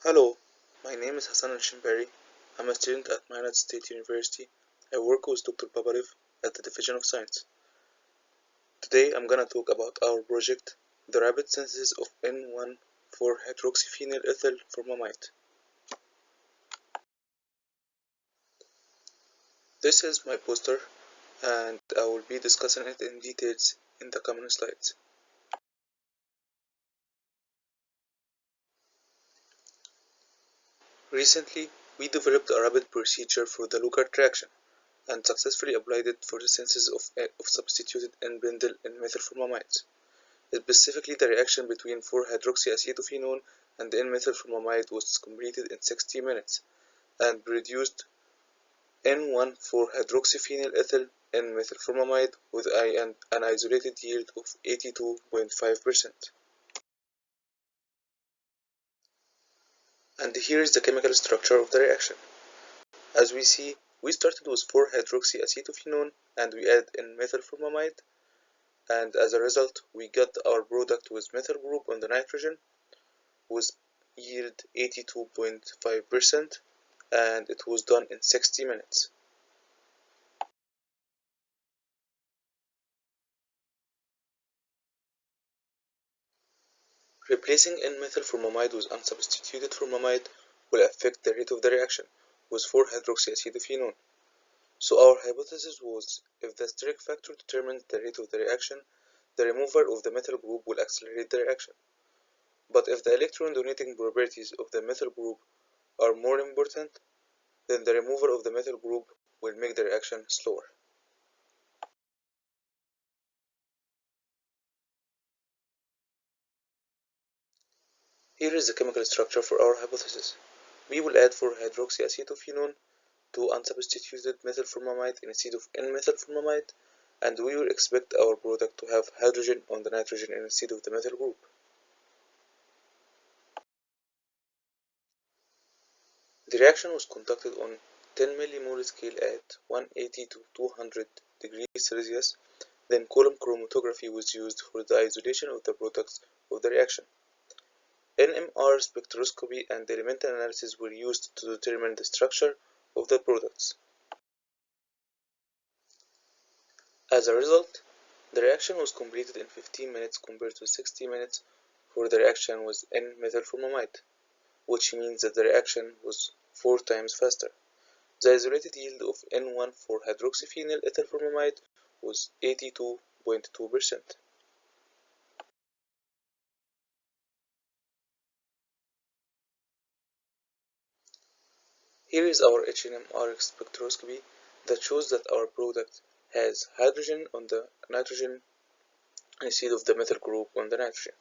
Hello, my name is Hassan Elshanbary. I'm a student at Minot State University. I work with Dr. Babarev at the Division of Science. Today I'm gonna talk about our project, the rapid synthesis of N1,4-hydroxyphenyl ethyl formamide. This is my poster and I will be discussing it in details in the coming slides. Recently, we developed a rapid procedure for the Lugard reaction and successfully applied it for the synthesis of substituted N-benzyl and methylformamides. Specifically, the reaction between 4-hydroxyacetophenone and N-methylformamide was completed in 60 minutes and produced N1,4-hydroxyphenyl ethyl N-methylformamide with an isolated yield of 82.5%. And here is the chemical structure of the reaction. As we see, we started with 4-hydroxyacetophenone and we add N-methylformamide, and as a result we got our product with methyl group on the nitrogen with yield 82.5%, and it was done in 60 minutes. Replacing N-methylformamide with unsubstituted formamide will affect the rate of the reaction with 4-hydroxyacetophenone. So our hypothesis was, if the steric factor determines the rate of the reaction, the removal of the methyl group will accelerate the reaction. But if the electron donating properties of the methyl group are more important, then the removal of the methyl group will make the reaction slower. Here is the chemical structure for our hypothesis. We will add 4-hydroxyacetophenone to unsubstituted methylformamide instead of N-methylformamide, and we will expect our product to have hydrogen on the nitrogen instead of the methyl group. The reaction was conducted on 10 millimole scale at 180 to 200 degrees Celsius. Then column chromatography was used for the isolation of the products of the reaction. NMR spectroscopy and elemental analysis were used to determine the structure of the products. As a result, the reaction was completed in 15 minutes compared to 60 minutes for the reaction with N-methylformamide, which means that the reaction was 4 times faster. The isolated yield of N1,4-hydroxyphenyl ethylformamide was 82.2%. Here is our NMR spectroscopy that shows that our product has hydrogen on the nitrogen instead of the methyl group on the nitrogen.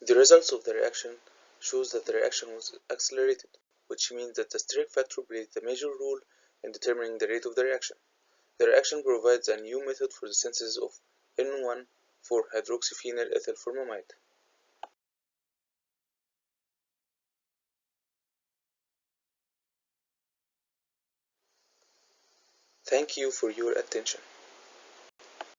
The results of the reaction shows that the reaction was accelerated, which means that the steric factor played a major role in determining the rate of the reaction. The reaction provides a new method for the synthesis of N1,4-hydroxyphenyl ethylformamide. Thank you for your attention.